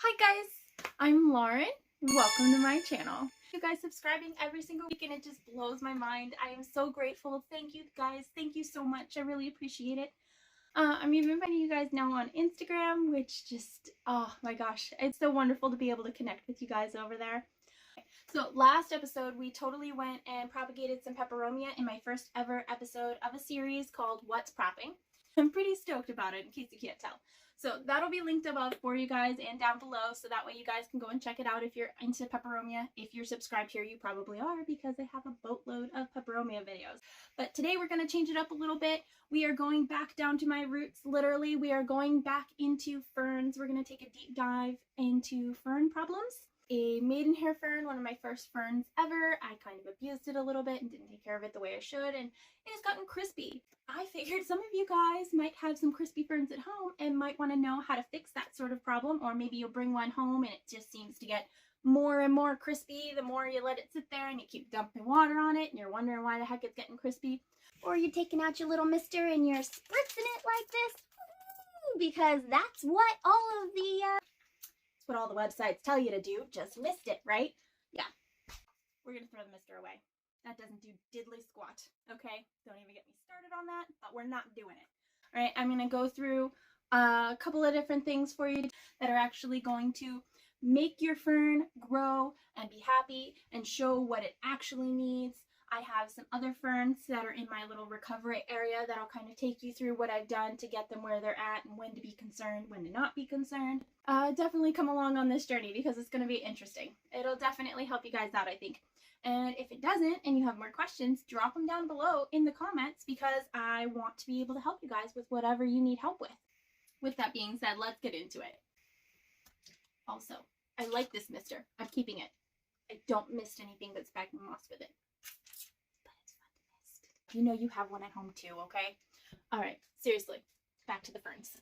Hi guys, I'm Lauren. Welcome to my channel. You guys subscribing every single week and it just blows my mind. I am so grateful. Thank you guys. Thank you so much. I really appreciate it. I'm even finding you guys now on Instagram, which just, oh my gosh, it's so wonderful to be able to connect with you guys over there. So last episode, we totally went and propagated some peperomia in my first ever episode of a series called What's Propping. I'm pretty stoked about it in case you can't tell. So that'll be linked above for you guys and down below, so that way you guys can go and check it out if you're into peperomia. If you're subscribed here, you probably are, because I have a boatload of peperomia videos. But today we're going to change it up a little bit. We are going back down to my roots. Literally, we are going back into ferns. We're going to take a deep dive into fern problems. A maidenhair fern, one of my first ferns ever. I kind of abused it a little bit and didn't take care of it the way I should, and it has gotten crispy. I figured some of you guys might have some crispy ferns at home and might want to know how to fix that sort of problem, or maybe you'll bring one home and it just seems to get more and more crispy the more you let it sit there, and you keep dumping water on it and you're wondering why the heck it's getting crispy. Or you're taking out your little mister and you're spritzing it like this, because that's what What all the websites tell you to do. Just missed it, right? Yeah. We're going to throw the mister away. That doesn't do diddly squat, okay? Don't even get me started on that, but we're not doing it. All right, I'm going to go through a couple of different things for you that are actually going to make your fern grow and be happy and show what it actually needs. I have some other ferns that are in my little recovery area that'll kind of take you through what I've done to get them where they're at and when to be concerned, when to not be concerned. Definitely come along on this journey because it's going to be interesting. It'll definitely help you guys out, I think. And if it doesn't and you have more questions, drop them down below in the comments, because I want to be able to help you guys with whatever you need help with. With that being said, let's get into it. Also, I like this mister. I'm keeping it. I don't mist anything but sphagnum moss with it. You know you have one at home too, okay? Alright, seriously, back to the ferns.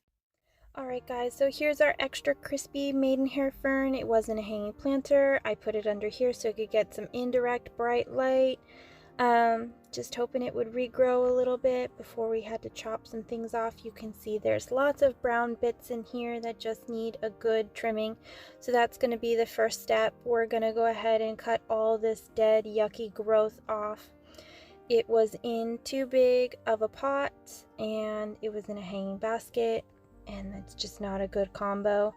Alright guys, so here's our extra crispy maidenhair fern. It wasn't a hanging planter. I put it under here so it could get some indirect bright light. Just hoping it would regrow a little bit before we had to chop some things off. You can see there's lots of brown bits in here that just need a good trimming. So that's going to be the first step. We're going to go ahead and cut all this dead, yucky growth off. It was in too big of a pot and it was in a hanging basket, and that's just not a good combo.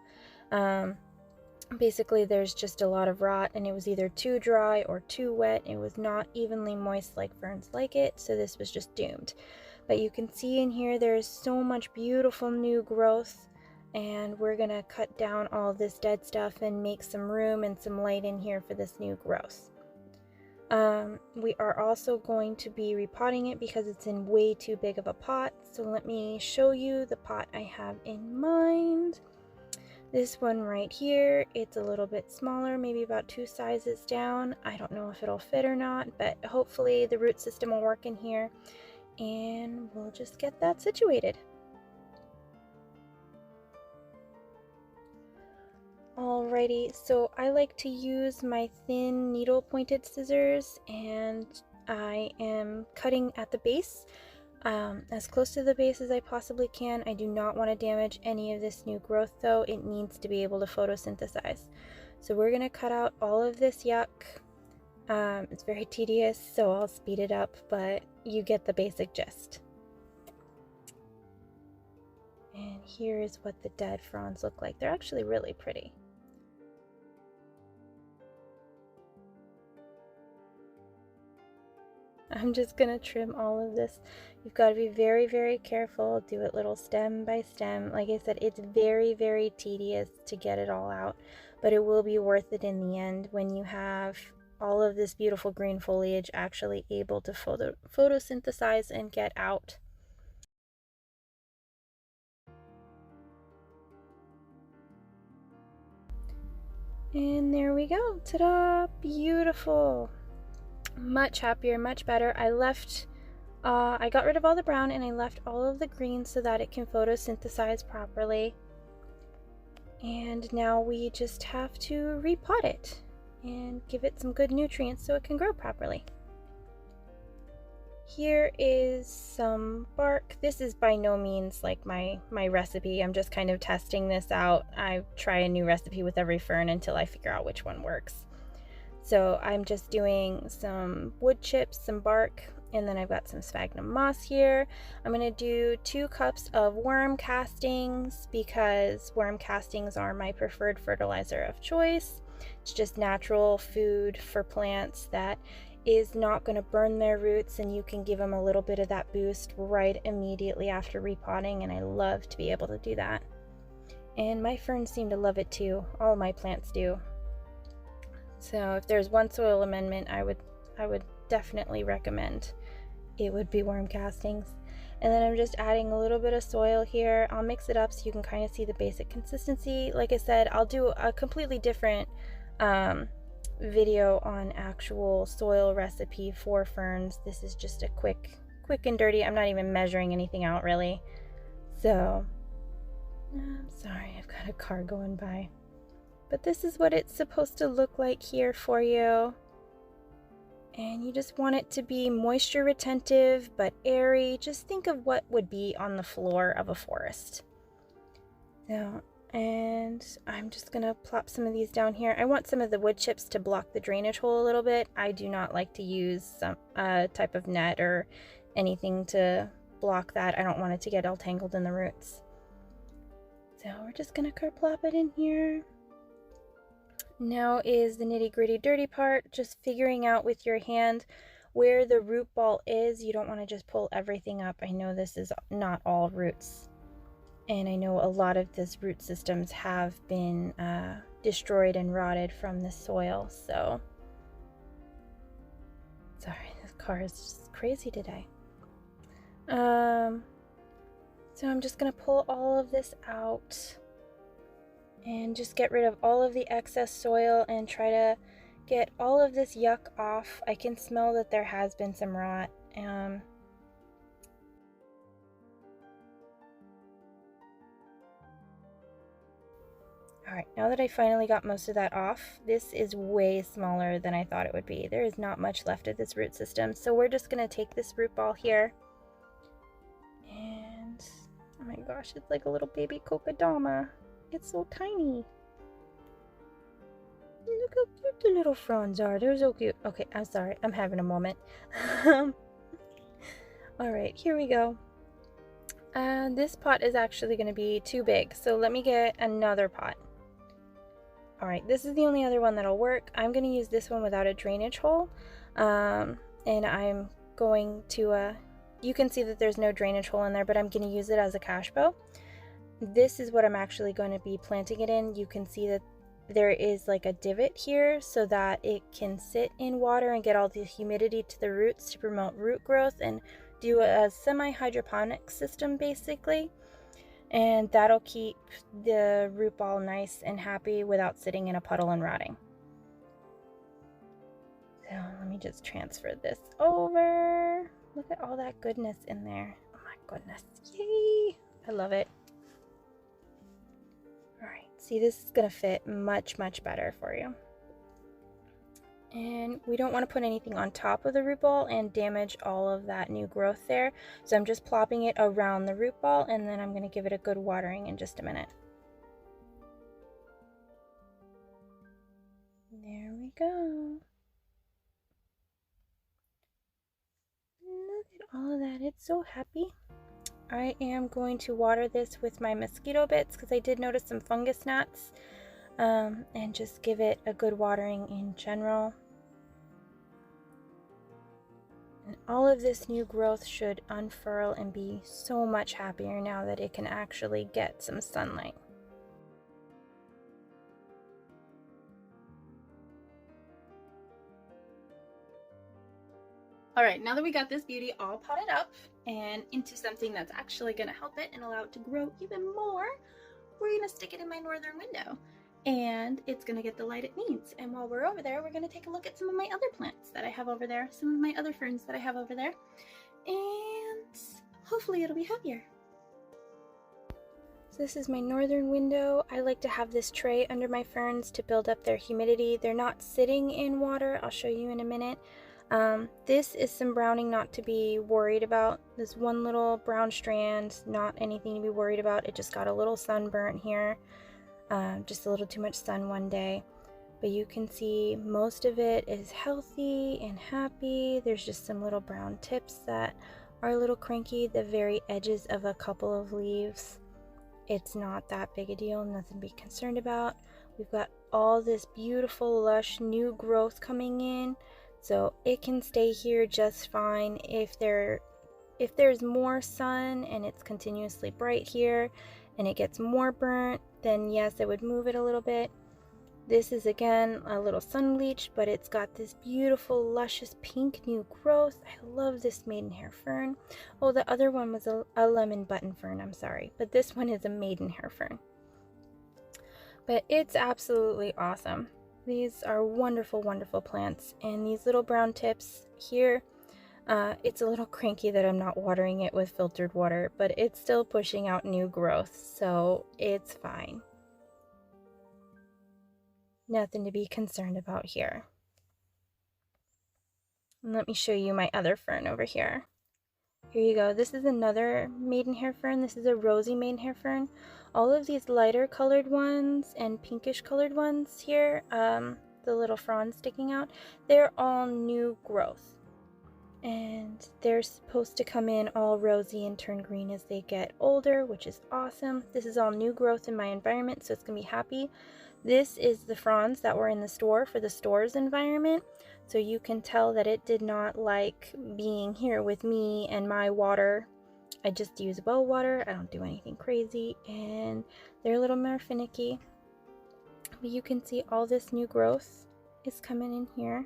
Basically there's just a lot of rot, and it was either too dry or too wet. It was not evenly moist like ferns like it, so this was just doomed. But you can see in here there's so much beautiful new growth, and we're gonna cut down all this dead stuff and make some room and some light in here for this new growth. We are also going to be repotting it because it's in way too big of a pot. So let me show you the pot I have in mind. This one right here, it's a little bit smaller, maybe about 2 sizes down. I don't know if it'll fit or not, but hopefully the root system will work in here, and we'll just get that situated. Alrighty, so I like to use my thin needle pointed scissors, and I am cutting at the base, as close to the base as I possibly can. I do not want to damage any of this new growth though. It needs to be able to photosynthesize. So we're going to cut out all of this yuck. It's very tedious, so I'll speed it up, but you get the basic gist. And here is what the dead fronds look like. They're actually really pretty. I'm just gonna trim all of this. You've got to be very, very careful. Do it little stem by stem. Like I said, it's very, very tedious to get it all out, but it will be worth it in the end when you have all of this beautiful green foliage actually able to photosynthesize and get out. And there we go. Ta-da! Beautiful. Much happier, much better. I got rid of all the brown and I left all of the green so that it can photosynthesize properly. And now we just have to repot it and give it some good nutrients so it can grow properly. Here is some bark. This is by no means like my recipe. I'm just kind of testing this out. I try a new recipe with every fern until I figure out which one works. So I'm just doing some wood chips, some bark, and then I've got some sphagnum moss here. I'm going to do 2 cups of worm castings because worm castings are my preferred fertilizer of choice. It's just natural food for plants that is not going to burn their roots, and you can give them a little bit of that boost right immediately after repotting, and I love to be able to do that. And my ferns seem to love it too. All of my plants do. So if there's one soil amendment I would definitely recommend, it would be worm castings. And then I'm just adding a little bit of soil here. I'll mix it up so you can kind of see the basic consistency. Like I said, I'll do a completely different video on actual soil recipe for ferns. This is just a quick and dirty. I'm not even measuring anything out really. So I'm sorry, I've got a car going by. But this is what it's supposed to look like here for you. And you just want it to be moisture retentive but airy. Just think of what would be on the floor of a forest. So, and I'm just gonna plop some of these down here. I want some of the wood chips to block the drainage hole a little bit. I do not like to use some type of net or anything to block that. I don't want it to get all tangled in the roots. So we're just gonna plop it in here. Now is the nitty-gritty dirty part, just figuring out with your hand where the root ball is. You don't want to just pull everything up. I know this is not all roots, and I know a lot of these root systems have been destroyed and rotted from the soil, so sorry, this car is just crazy today. So I'm just gonna pull all of this out and just get rid of all of the excess soil and try to get all of this yuck off. I can smell that there has been some rot. Alright, now that I finally got most of that off, this is way smaller than I thought it would be. There is not much left of this root system, so we're just going to take this root ball here. And, oh my gosh, it's like a little baby kokedama. It's so tiny. Look how cute the little fronds are. They're so cute. Okay, I'm sorry. I'm having a moment. Alright, here we go. This pot is actually going to be too big, so let me get another pot. Alright, this is the only other one that'll work. I'm going to use this one without a drainage hole. And I'm going to, you can see that there's no drainage hole in there, but I'm going to use it as a cash bow. This is what I'm actually going to be planting it in. You can see that there is like a divot here so that it can sit in water and get all the humidity to the roots to promote root growth and do a semi-hydroponic system basically. And that'll keep the root ball nice and happy without sitting in a puddle and rotting. So let me just transfer this over. Look at all that goodness in there. Oh my goodness. Yay! I love it. Alright, see, this is going to fit much better for you. And we don't want to put anything on top of the root ball and damage all of that new growth there. So I'm just plopping it around the root ball, and then I'm going to give it a good watering in just a minute. There we go. Look at all of that. It's so happy. I am going to water this with my mosquito bits because I did notice some fungus gnats, and just give it a good watering in general. And all of this new growth should unfurl and be so much happier now that it can actually get some sunlight. Alright, now that we got this beauty all potted up and into something that's actually going to help it and allow it to grow even more, we're going to stick it in my northern window. And it's going to get the light it needs. And while we're over there, we're going to take a look at some of my other plants that I have over there, some of my other ferns that I have over there. And hopefully it'll be happier. So this is my northern window. I like to have this tray under my ferns to build up their humidity. They're not sitting in water. I'll show you in a minute. This is some browning not to be worried about. This one little brown strand, not anything to be worried about. It just got a little sunburnt here. Just a little too much sun one day. But you can see most of it is healthy and happy. There's just some little brown tips that are a little cranky, the very edges of a couple of leaves. It's not that big a deal, nothing to be concerned about. We've got all this beautiful, lush new growth coming in, so it can stay here just fine. If there's more sun and it's continuously bright here and it gets more burnt, then yes, I would move it a little bit. This is again a little sun bleached, but it's got this beautiful luscious pink new growth. I love this maidenhair fern. Oh, the other one was a lemon button fern, I'm sorry, but this one is a maidenhair fern. But it's absolutely awesome. These are wonderful, wonderful plants, and these little brown tips here, it's a little cranky that I'm not watering it with filtered water, but it's still pushing out new growth, so it's fine. Nothing to be concerned about here. And let me show you my other fern over here. Here you go. This is another maidenhair fern. This is a rosy maidenhair fern. All of these lighter colored ones and pinkish colored ones here, the little fronds sticking out, they're all new growth. And they're supposed to come in all rosy and turn green as they get older, which is awesome. This is all new growth in my environment, so it's going to be happy. This is the fronds that were in the store for the store's environment, so you can tell that it did not like being here with me and my water. I just use well water, I don't do anything crazy, and they're a little more finicky. But you can see all this new growth is coming in here.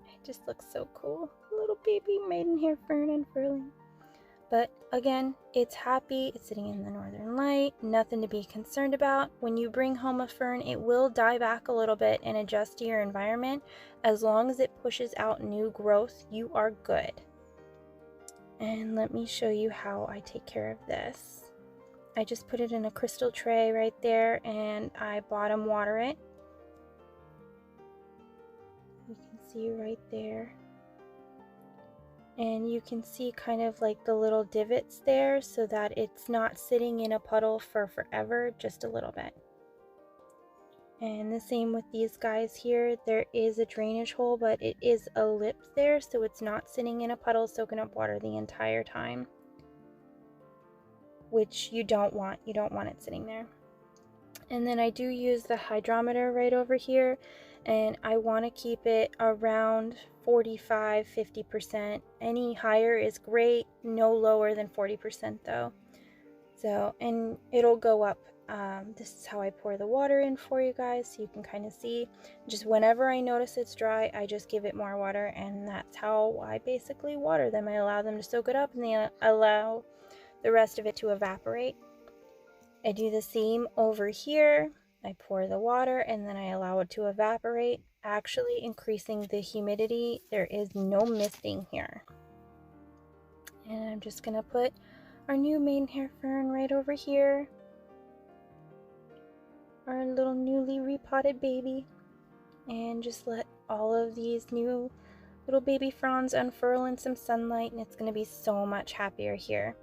It just looks so cool. Little baby maidenhair fern unfurling. But again, it's happy, it's sitting in the northern light, nothing to be concerned about. When you bring home a fern, it will die back a little bit and adjust to your environment. As long as it pushes out new growth, you are good. And let me show you how I take care of this. I just put it in a crystal tray right there, and I bottom water it. You can see right there. And you can see kind of like the little divots there, so that it's not sitting in a puddle for forever, just a little bit. And the same with these guys here. There is a drainage hole, but it is a lip there, so it's not sitting in a puddle soaking up water the entire time, which you don't want. You don't want it sitting there. And then I do use the hydrometer right over here, and I want to keep it around 45-50%. Any higher is great, no lower than 40% though. So, and it'll go up. This is how I pour the water in for you guys, so you can kind of see. Just whenever I notice it's dry, I just give it more water, and that's how I basically water them. I allow them to soak it up, and they allow the rest of it to evaporate. I do the same over here. I pour the water and then I allow it to evaporate, actually increasing the humidity. There is no misting here. And I'm just going to put our new maidenhair fern right over here. Our little newly repotted baby. And just let all of these new little baby fronds unfurl in some sunlight, and it's going to be so much happier here.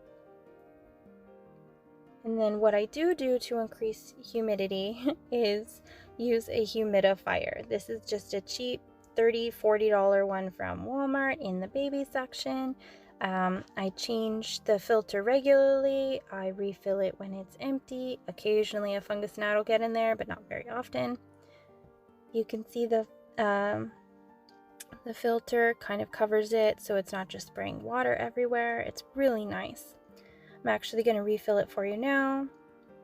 And then what I do to increase humidity is use a humidifier. This is just a cheap $30-$40 one from Walmart in the baby section. I change the filter regularly. I refill it when it's empty. Occasionally a fungus gnat will get in there, but not very often. You can see the filter kind of covers it, so it's not just spraying water everywhere. It's really nice. I'm actually going to refill it for you now.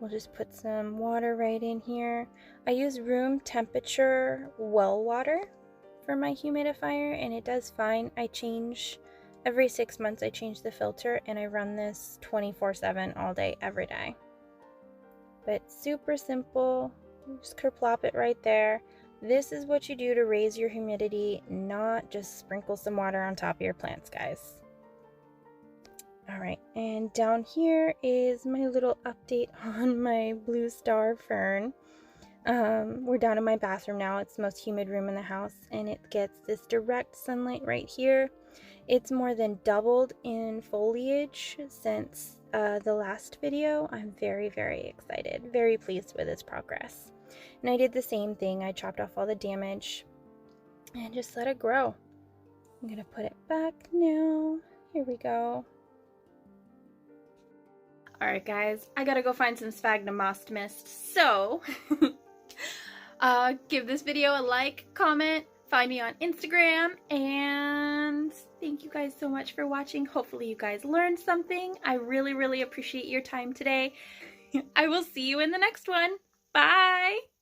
We'll just put some water right in here. I use room temperature well water for my humidifier, and it does fine. I change every 6 months. I change the filter, and I run this 24/7 all day, every day. But super simple. Just kerplop it right there. This is what you do to raise your humidity, not just sprinkle some water on top of your plants, guys. Alright, and down here is my little update on my blue star fern. We're down in my bathroom now. It's the most humid room in the house, and it gets this direct sunlight right here. It's more than doubled in foliage since the last video. I'm very, very excited, very pleased with its progress. And I did the same thing. I chopped off all the damage and just let it grow. I'm gonna put it back now. Here we go. Alright guys, I gotta go find some sphagnum moss mist, so give this video a like, comment, find me on Instagram, and thank you guys so much for watching. Hopefully you guys learned something. I really, really appreciate your time today. I will see you in the next one. Bye!